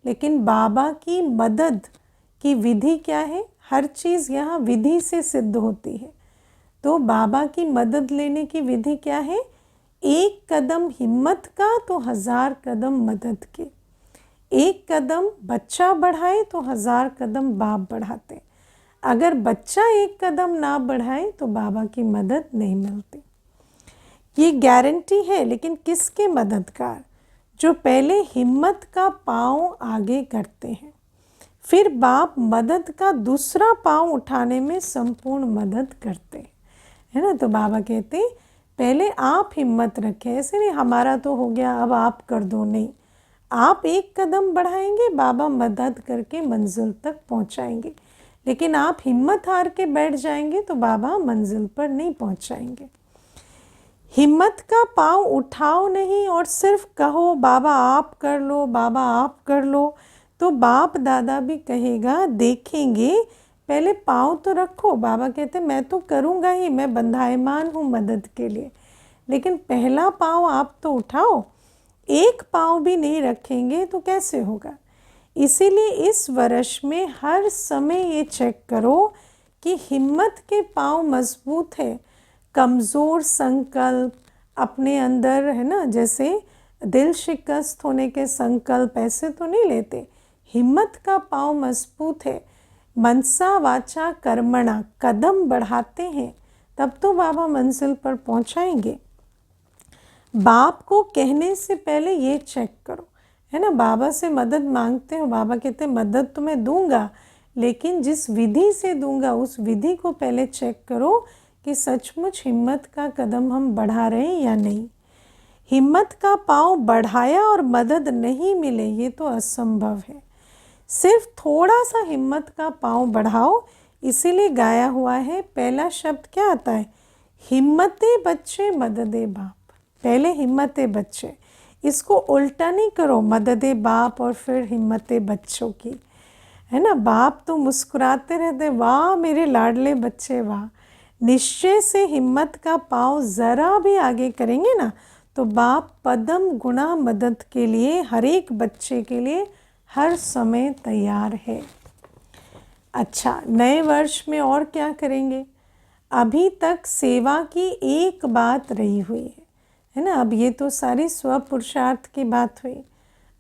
लेकिन बाबा की मदद की विधि क्या है? हर चीज़ यहाँ विधि से सिद्ध होती है। तो बाबा की मदद लेने की विधि क्या है? एक कदम हिम्मत का तो 1000 कदम मदद के। एक कदम बच्चा बढ़ाए तो 1000 कदम बाप बढ़ाते। अगर बच्चा एक कदम ना बढ़ाए तो बाबा की मदद नहीं मिलती। ये गारंटी है, लेकिन किसके मददगार? जो पहले हिम्मत का पाँव आगे करते हैं, फिर बाप मदद का दूसरा पाँव उठाने में संपूर्ण मदद करते हैं, है ना। तो बाबा कहते पहले आप हिम्मत रखें, ऐसे नहीं हमारा तो हो गया अब आप कर दो, नहीं। आप एक कदम बढ़ाएंगे, बाबा मदद करके मंजिल तक पहुंचाएंगे, लेकिन आप हिम्मत हार के बैठ जाएंगे तो बाबा मंजिल पर नहीं पहुंचाएंगे। हिम्मत का पाँव उठाओ नहीं और सिर्फ कहो बाबा आप कर लो, बाबा आप कर लो, तो बाप दादा भी कहेगा देखेंगे, पहले पाँव तो रखो। बाबा कहते मैं तो करूँगा ही, मैं बंधायमान हूँ मदद के लिए, लेकिन पहला पाँव आप तो उठाओ। एक पाँव भी नहीं रखेंगे तो कैसे होगा? इसीलिए इस वर्ष में हर समय ये चेक करो कि हिम्मत के पाँव मजबूत है। कमज़ोर संकल्प अपने अंदर, है ना, जैसे दिल शिकस्त होने के संकल्प ऐसे तो नहीं लेते। हिम्मत का पाँव मजबूत है, मनसा वाचा कर्मणा कदम बढ़ाते हैं, तब तो बाबा मंजिल पर पहुंचाएंगे। बाप को कहने से पहले ये चेक करो, है ना। बाबा से मदद मांगते हो, बाबा कहते मदद तो मैं दूंगा, लेकिन जिस विधि से दूंगा उस विधि को पहले चेक करो कि सचमुच हिम्मत का कदम हम बढ़ा रहे हैं या नहीं। हिम्मत का पाँव बढ़ाया और मदद नहीं मिले, ये तो असंभव है। सिर्फ थोड़ा सा हिम्मत का पाँव बढ़ाओ, इसीलिए गाया हुआ है, पहला शब्द क्या आता है? हिम्मते बच्चे मददे बाप। पहले हिम्मते बच्चे, इसको उल्टा नहीं करो, मददे बाप और फिर हिम्मते बच्चों की, है ना। बाप तो मुस्कुराते रहते, वाह मेरे लाडले बच्चे वाह। निश्चय से हिम्मत का पाँव ज़रा भी आगे करेंगे ना तो बाप पदम गुणा मदद के लिए हर एक बच्चे के लिए हर समय तैयार है। अच्छा, नए वर्ष में और क्या करेंगे? अभी तक सेवा की एक बात रही हुई है ना। अब ये तो सारी स्व पुरुषार्थ की बात हुई।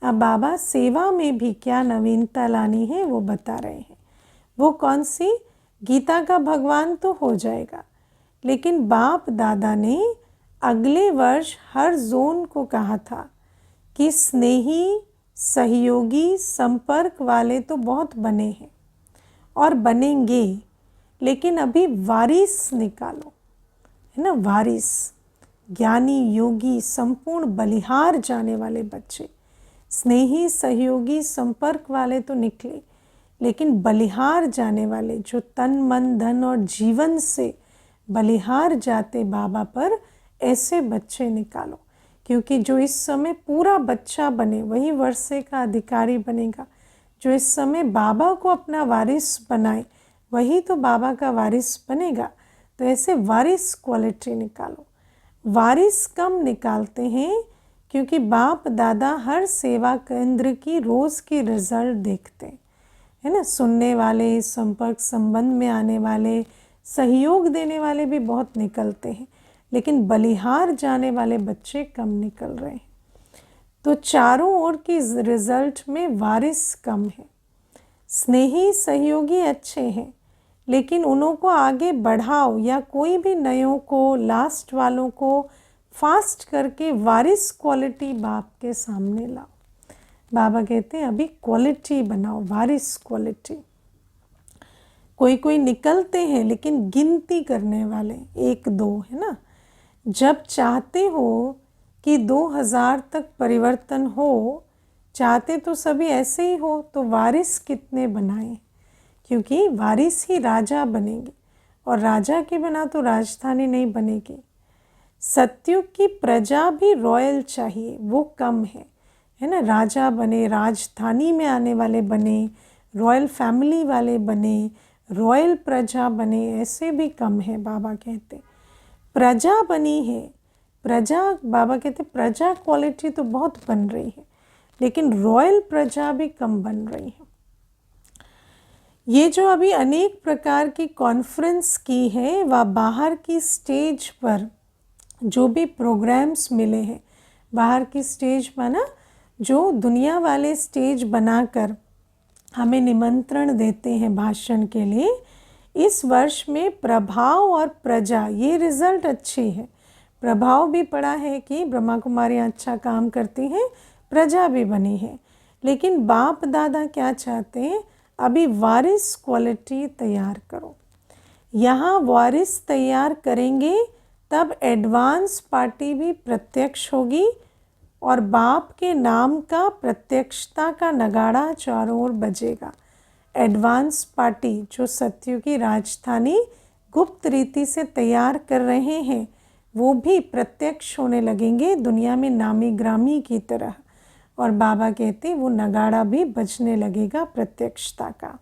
अब बाबा सेवा में भी क्या नवीनता लानी है वो बता रहे हैं। वो कौन सी? गीता का भगवान तो हो जाएगा, लेकिन बाप दादा ने अगले वर्ष हर जोन को कहा था कि स्नेही सहयोगी संपर्क वाले तो बहुत बने हैं और बनेंगे, लेकिन अभी वारिस निकालो, है ना। वारिस, ज्ञानी योगी संपूर्ण बलिहार जाने वाले बच्चे। स्नेही सहयोगी संपर्क वाले तो निकले, लेकिन बलिहार जाने वाले जो तन मन धन और जीवन से बलिहार जाते बाबा पर, ऐसे बच्चे निकालो। क्योंकि जो इस समय पूरा बच्चा बने वही वर्षे का अधिकारी बनेगा। जो इस समय बाबा को अपना वारिस बनाए वही तो बाबा का वारिस बनेगा। तो ऐसे वारिस क्वालिटी निकालो। वारिस कम निकालते हैं क्योंकि बाप दादा हर सेवा केंद्र की रोज़ की रिजल्ट देखते हैं, है ना। सुनने वाले, संपर्क संबंध में आने वाले, सहयोग देने वाले भी बहुत निकलते हैं, लेकिन बलिहार जाने वाले बच्चे कम निकल रहे हैं। तो चारों ओर की रिजल्ट में वारिस कम है। स्नेही सहयोगी अच्छे हैं, लेकिन उन्हों को आगे बढ़ाओ, या कोई भी नयों को, लास्ट वालों को फास्ट करके वारिस क्वालिटी बाप के सामने लाओ। बाबा कहते हैं अभी क्वालिटी बनाओ, वारिस क्वालिटी। कोई कोई निकलते हैं लेकिन गिनती करने वाले, 1 2, है ना। जब चाहते हो कि 2000 तक परिवर्तन हो, चाहते तो सभी ऐसे ही हो, तो वारिस कितने बनाए, क्योंकि वारिस ही राजा बनेंगे और राजा के बिना तो राजधानी नहीं बनेगी। सतयुग की प्रजा भी रॉयल चाहिए, वो कम है ना। राजा बने, राजधानी में आने वाले बने, रॉयल फैमिली वाले बने, रॉयल प्रजा बने, ऐसे भी कम है। बाबा कहते प्रजा बनी है, प्रजा, बाबा कहते प्रजा क्वालिटी तो बहुत बन रही है, लेकिन रॉयल प्रजा भी कम बन रही है। ये जो अभी अनेक प्रकार की कॉन्फ्रेंस की है, वह बाहर की स्टेज पर जो भी प्रोग्राम्स मिले हैं, बाहर की स्टेज माना जो दुनिया वाले स्टेज बनाकर हमें निमंत्रण देते हैं भाषण के लिए, इस वर्ष में प्रभाव और प्रजा, ये रिजल्ट अच्छी है। प्रभाव भी पड़ा है कि ब्रह्मा कुमारियाँ अच्छा काम करती हैं, प्रजा भी बनी है, लेकिन बाप दादा क्या चाहते हैं, अभी वारिस क्वालिटी तैयार करो। यहाँ वारिस तैयार करेंगे तब एडवांस पार्टी भी प्रत्यक्ष होगी और बाप के नाम का प्रत्यक्षता का नगाड़ा चारों ओर बजेगा। एडवांस पार्टी जो सत्यु की राजधानी गुप्त रीति से तैयार कर रहे हैं, वो भी प्रत्यक्ष होने लगेंगे दुनिया में नामी ग्रामी की तरह, और बाबा कहते वो नगाड़ा भी बजने लगेगा प्रत्यक्षता का।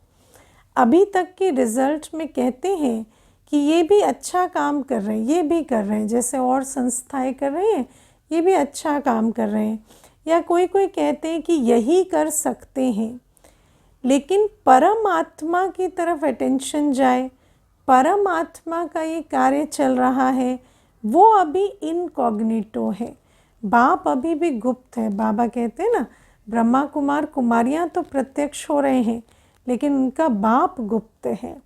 अभी तक के रिजल्ट में कहते हैं कि ये भी अच्छा काम कर रहे हैं, ये भी कर रहे हैं, जैसे और संस्थाएं कर रही हैं, ये भी अच्छा काम कर रहे हैं, या कोई कोई कहते हैं कि यही कर सकते हैं, लेकिन परम आत्मा की तरफ अटेंशन जाए, परम आत्मा का ये कार्य चल रहा है, वो अभी इनकॉग्निटो है। बाप अभी भी गुप्त है। बाबा कहते हैं ना, ब्रह्मा कुमार कुमारियाँ तो प्रत्यक्ष हो रहे हैं, लेकिन उनका बाप गुप्त है।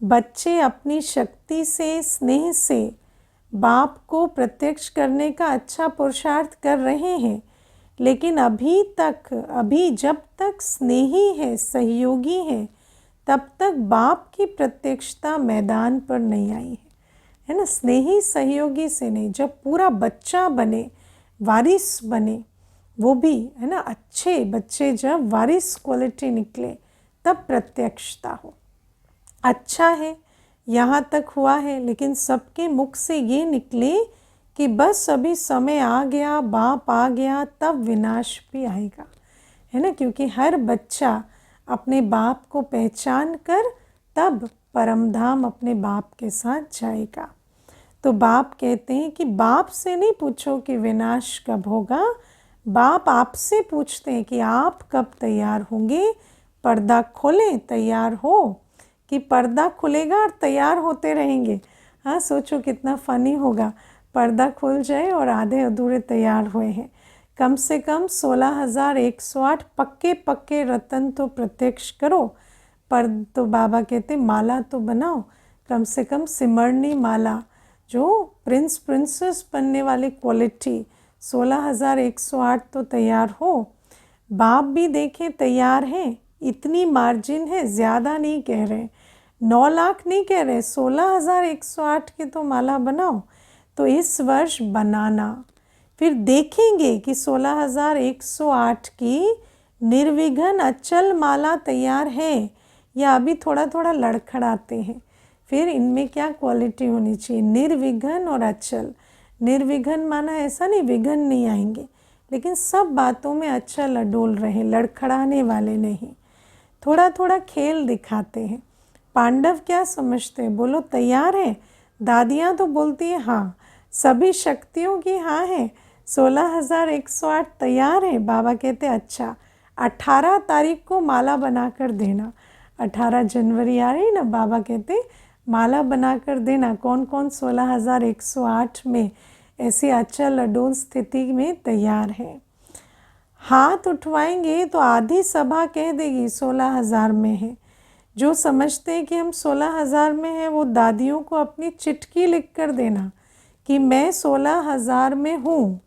बच्चे अपनी शक्ति से, स्नेह से बाप को प्रत्यक्ष करने का अच्छा पुरुषार्थ कर रहे हैं, लेकिन अभी जब तक स्नेही है, सहयोगी है, तब तक बाप की प्रत्यक्षता मैदान पर नहीं आई है ना। स्नेही सहयोगी से नहीं, जब पूरा बच्चा बने, वारिस बने, वो भी है ना, अच्छे बच्चे जब वारिस क्वालिटी निकले तब प्रत्यक्षता हो। अच्छा है, यहाँ तक हुआ है, लेकिन सबके मुख से ये निकले कि बस अभी समय आ गया, बाप आ गया, तब विनाश भी आएगा, है ना। क्योंकि हर बच्चा अपने बाप को पहचान कर तब परमधाम अपने बाप के साथ जाएगा। तो बाप कहते हैं कि बाप से नहीं पूछो कि विनाश कब होगा, बाप आपसे पूछते हैं कि आप कब तैयार होंगे। पर्दा खोलें, तैयार हो, कि पर्दा खुलेगा और तैयार होते रहेंगे। हाँ, सोचो कितना फ़नी होगा, पर्दा खुल जाए और आधे अधूरे तैयार हुए हैं। कम से कम 16,108 पक्के पक्के रतन तो प्रत्यक्ष करो। पर तो बाबा कहते माला तो बनाओ, कम से कम सिमरनी माला, जो प्रिंस प्रिंसेस बनने वाली क्वालिटी, 16,108 तो तैयार हो। बाप भी देखें तैयार हैं, इतनी मार्जिन है, ज़्यादा नहीं कह रहे, 9 लाख नहीं कह रहे, 16,108 की तो माला बनाओ। तो इस वर्ष बनाना, फिर देखेंगे कि 16,108 की निर्विघ्न अचल माला तैयार है या अभी थोड़ा थोड़ा लड़खड़ाते हैं। फिर इनमें क्या क्वालिटी होनी चाहिए, निर्विघ्न और अचल। निर्विघ्न माना ऐसा नहीं विघ्न नहीं आएंगे, लेकिन सब बातों में अचल अडोल रहे, लड़खड़ाने वाले नहीं, थोड़ा थोड़ा खेल दिखाते हैं। पांडव क्या समझते हैं, बोलो तैयार है। दादियाँ तो बोलती हैं हाँ, सभी शक्तियों की हाँ है, 16,108 तैयार है। बाबा कहते अच्छा 18 तारीख को माला बनाकर देना। 18 जनवरी आ रही ना, बाबा कहते माला बनाकर देना। कौन कौन 16,108 में ऐसी अचल अडोल स्थिति में तैयार है। हाथ उठवाएंगे तो आधी सभा कह देगी 16,000 में है। जो समझते हैं कि हम 16,000 में हैं, वो दादियों को अपनी चिट्ठी लिख कर देना कि मैं 16,000 में हूँ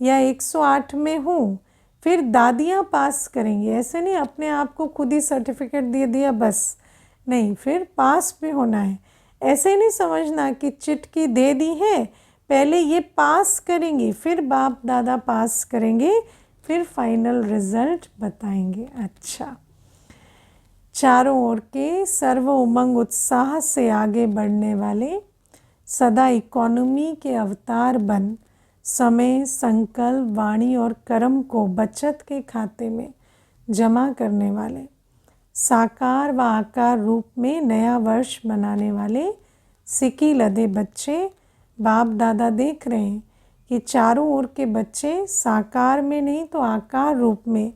या 108 में हूँ। फिर दादियाँ पास करेंगी, ऐसे नहीं अपने आप को खुद ही सर्टिफिकेट दे दिया बस, नहीं, फिर पास भी होना है। ऐसे नहीं समझना कि चिट्ठी दे दी है, पहले ये पास करेंगे, फिर बाप दादा पास करेंगे, फिर फाइनल रिजल्ट बताएंगे। अच्छा, चारों ओर के सर्व उमंग उत्साह से आगे बढ़ने वाले, सदा इकोनॉमी के अवतार बन समय, संकल्प, वाणी और कर्म को बचत के खाते में जमा करने वाले, साकार व आकार रूप में नया वर्ष मनाने वाले सिक्की लदे बच्चे बाप दादा देख रहे हैं कि चारों ओर के बच्चे साकार में नहीं तो आकार रूप में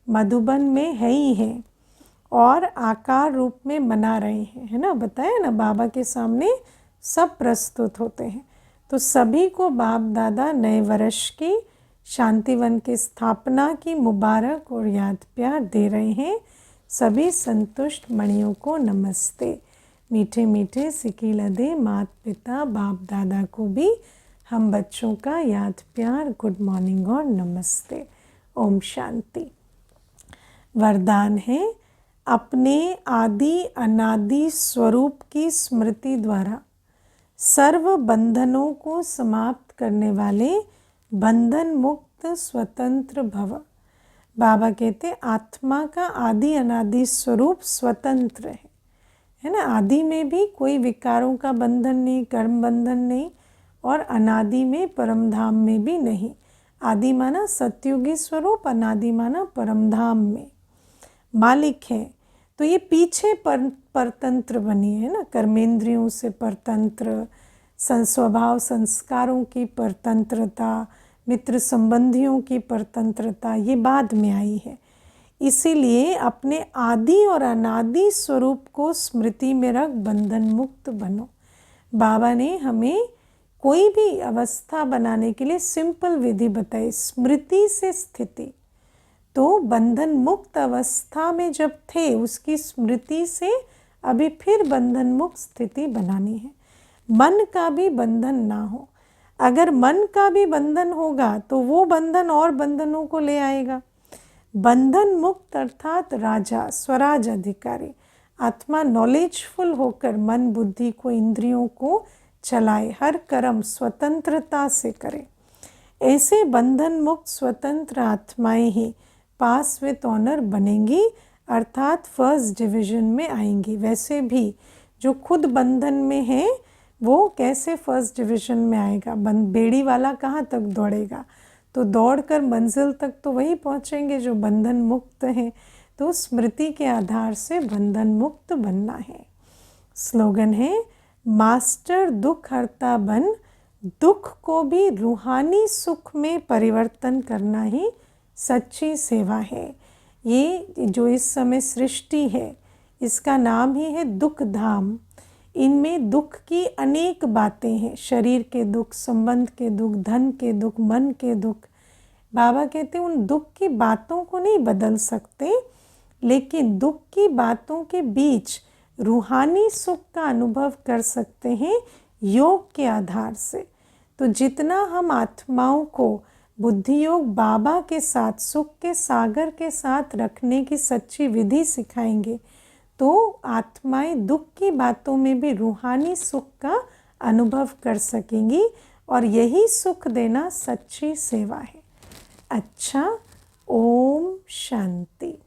मधुबन में है ही हैं और आकार रूप में मना रहे हैं, है ना। बताया ना, बाबा के सामने सब प्रस्तुत होते हैं। तो सभी को बाप दादा नए वर्ष की शांतिवन की स्थापना की मुबारक और याद प्यार दे रहे हैं। सभी संतुष्ट मणियों को नमस्ते। मीठे मीठे सिक्की लदे माता पिता बाप दादा को भी हम बच्चों का याद प्यार गुड मॉर्निंग और नमस्ते। ओम शांति। वरदान है, अपने आदि अनादि स्वरूप की स्मृति द्वारा सर्व बंधनों को समाप्त करने वाले बंधन मुक्त स्वतंत्र भव। बाबा कहते आत्मा का आदि अनादि स्वरूप स्वतंत्र है ना। आदि में भी कोई विकारों का बंधन नहीं, कर्म बंधन नहीं, और अनादि में परमधाम में भी नहीं। आदि माना सतयुगी स्वरूप, अनादि माना परमधाम में मालिक है। तो ये पीछे परतंत्र बनी है ना, कर्मेंद्रियों से परतंत्र, स्वभाव संस्कारों की परतंत्रता, मित्र संबंधियों की परतंत्रता, ये बाद में आई है। इसीलिए अपने आदि और अनादि स्वरूप को स्मृति में रख बंधन मुक्त बनो। बाबा ने हमें कोई भी अवस्था बनाने के लिए सिंपल विधि बताई, स्मृति से स्थिति। तो बंधन मुक्त अवस्था में जब थे, उसकी स्मृति से अभी फिर बंधन मुक्त स्थिति बनानी है। मन का भी बंधन ना हो। अगर मन का भी बंधन होगा तो वो बंधन और बंधनों को ले आएगा। बंधन मुक्त अर्थात राजा, स्वराज अधिकारी। आत्मा नॉलेजफुल होकर मन बुद्धि को, इंद्रियों को चलाए, हर कर्म स्वतंत्रता से करे। ऐसे बंधन मुक्त स्वतंत्र आत्माएं ही पास विथ ऑनर बनेंगी, अर्थात फर्स्ट डिवीजन में आएंगी। वैसे भी जो खुद बंधन में है वो कैसे फर्स्ट डिवीजन में आएगा? बेड़ी वाला कहाँ तक दौड़ेगा? तो दौड़कर मंजिल तक तो वही पहुँचेंगे जो बंधन मुक्त हैं। तो स्मृति के आधार से बंधन मुक्त बनना है। स्लोगन है, मास्टर दुख हरता बन, दुख को भी रूहानी सुख में परिवर्तन करना ही सच्ची सेवा है। ये जो इस समय सृष्टि है, इसका नाम ही है दुख धाम। इनमें दुख की अनेक बातें हैं, शरीर के दुख, संबंध के दुख, धन के दुख, मन के दुख। बाबा कहते हैं उन दुख की बातों को नहीं बदल सकते, लेकिन दुख की बातों के बीच रूहानी सुख का अनुभव कर सकते हैं योग के आधार से। तो जितना हम आत्माओं को बुद्धि योग बाबा के साथ, सुख के सागर के साथ रखने की सच्ची विधि सिखाएंगे, तो आत्माएं दुख की बातों में भी रूहानी सुख का अनुभव कर सकेंगी, और यही सुख देना सच्ची सेवा है। अच्छा, ओम शांति।